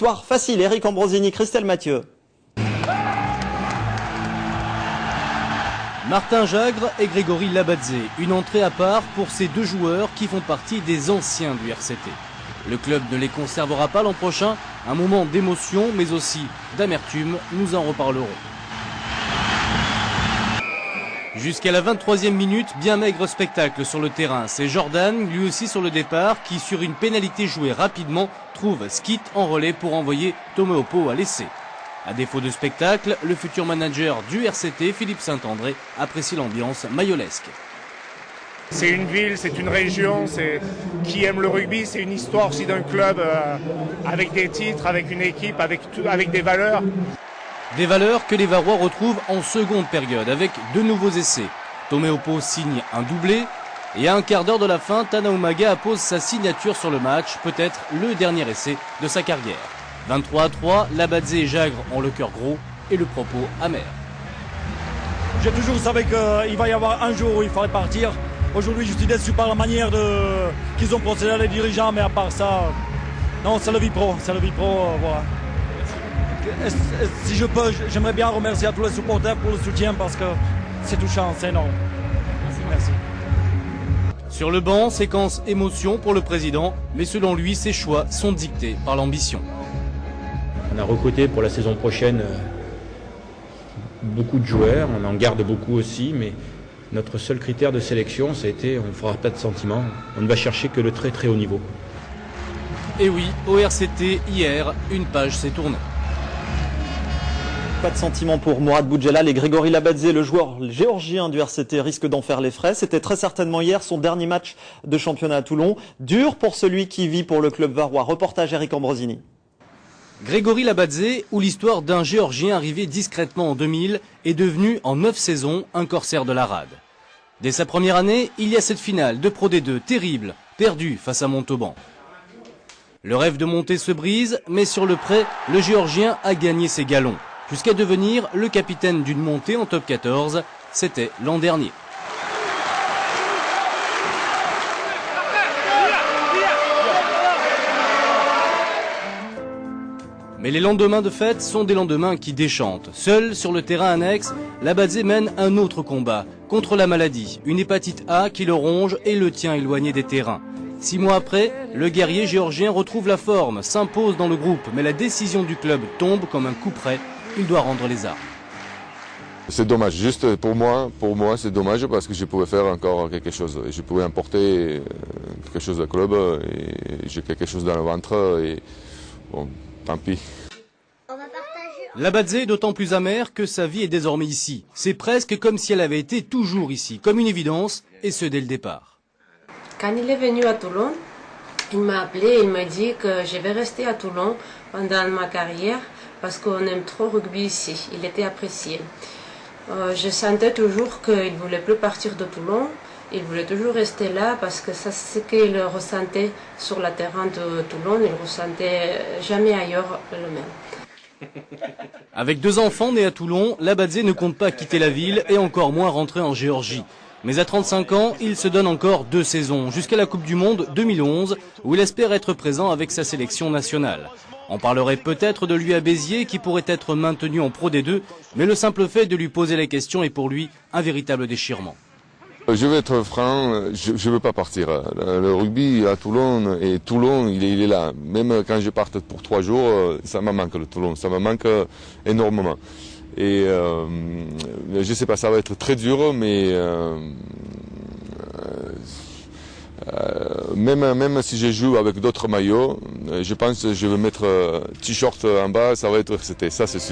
victoire facile. Eric Ambrosini, Christelle Mathieu. Martin Jagre et Grégory Labadze, une entrée à part pour ces deux joueurs qui font partie des anciens du RCT. Le club ne les conservera pas l'an prochain, un moment d'émotion mais aussi d'amertume, nous en reparlerons. Jusqu'à la 23e minute, bien maigre spectacle sur le terrain. C'est Jordan, lui aussi sur le départ, qui sur une pénalité jouée rapidement, trouve Skit en relais pour envoyer Tomeopo à l'essai. À défaut de spectacle, le futur manager du RCT, Philippe Saint-André, apprécie l'ambiance mayolesque. C'est une ville, c'est une région, qui aime le rugby, c'est une histoire aussi d'un club avec des titres, avec une équipe, avec des valeurs. Des valeurs que les Varois retrouvent en seconde période avec deux nouveaux essais. Tomeopo signe un doublé et à un quart d'heure de la fin, Tana Umaga appose sa signature sur le match, peut-être le dernier essai de sa carrière. 23-3, Labadze et Jagre ont le cœur gros et le propos amer. J'ai toujours savais qu'il va y avoir un jour où il faudrait partir. Aujourd'hui, je suis déçu par la manière qu'ils ont procédé les dirigeants, mais à part ça, non, c'est le vie pro, voilà. Si je peux, j'aimerais bien remercier à tous les supporters pour le soutien parce que c'est touchant, c'est énorme. Merci. Sur le banc, séquence émotion pour le président, mais selon lui, ses choix sont dictés par l'ambition. On a recruté pour la saison prochaine beaucoup de joueurs, on en garde beaucoup aussi, mais notre seul critère de sélection, ça a été, on ne fera pas de sentiments, on ne va chercher que le très très haut niveau. Et oui, au RCT, hier, une page s'est tournée. Pas de sentiment pour Mourad Boudjelal et Grégory Labadze, le joueur géorgien du RCT, risque d'en faire les frais. C'était très certainement hier son dernier match de championnat à Toulon. Dur pour celui qui vit pour le club varois. Reportage Eric Ambrosini. Grégory Labadze, où l'histoire d'un géorgien arrivé discrètement en 2000 est devenu en 9 saisons un corsaire de la rade. Dès sa première année, il y a cette finale de Pro D2 terrible, perdue face à Montauban. Le rêve de monter se brise, mais sur le prêt, le géorgien a gagné ses galons. Jusqu'à devenir le capitaine d'une montée en top 14, c'était l'an dernier. Mais les lendemains de fête sont des lendemains qui déchantent. Seul sur le terrain annexe, Labadze mène un autre combat, contre la maladie, une hépatite A qui le ronge et le tient éloigné des terrains. 6 mois après, le guerrier géorgien retrouve la forme, s'impose dans le groupe, mais la décision du club tombe comme un coup près. Il doit rendre les armes. C'est dommage, juste pour moi c'est dommage parce que je pouvais faire encore quelque chose. Je pouvais apporter quelque chose au club et j'ai quelque chose dans le ventre et bon, tant pis. Labadze est d'autant plus amer que sa vie est désormais ici. C'est presque comme si elle avait été toujours ici, comme une évidence, et ce dès le départ. Quand il est venu à Toulon, il m'a appelé, il m'a dit que je vais rester à Toulon pendant ma carrière parce qu'on aime trop le rugby ici. Il était apprécié. Je sentais toujours qu'il ne voulait plus partir de Toulon. Il voulait toujours rester là parce que ça, c'est ce qu'il ressentait sur le terrain de Toulon. Il ne ressentait jamais ailleurs le même. Avec 2 enfants nés à Toulon, Labadze ne compte pas quitter la ville et encore moins rentrer en Géorgie. Mais à 35 ans, il se donne encore 2 saisons, jusqu'à la Coupe du Monde 2011, où il espère être présent avec sa sélection nationale. On parlerait peut-être de lui à Béziers, qui pourrait être maintenu en Pro D2, mais le simple fait de lui poser la question est pour lui un véritable déchirement. Je vais être franc, je ne veux pas partir. Le rugby à Toulon, et Toulon, il est là. Même quand je parte pour 3 jours, ça me manque le Toulon, ça me manque énormément. Et je ne sais pas, ça va être très dur, mais même si je joue avec d'autres maillots, je pense que je vais mettre t-shirt en bas, ça va être RCT, ça c'est sûr.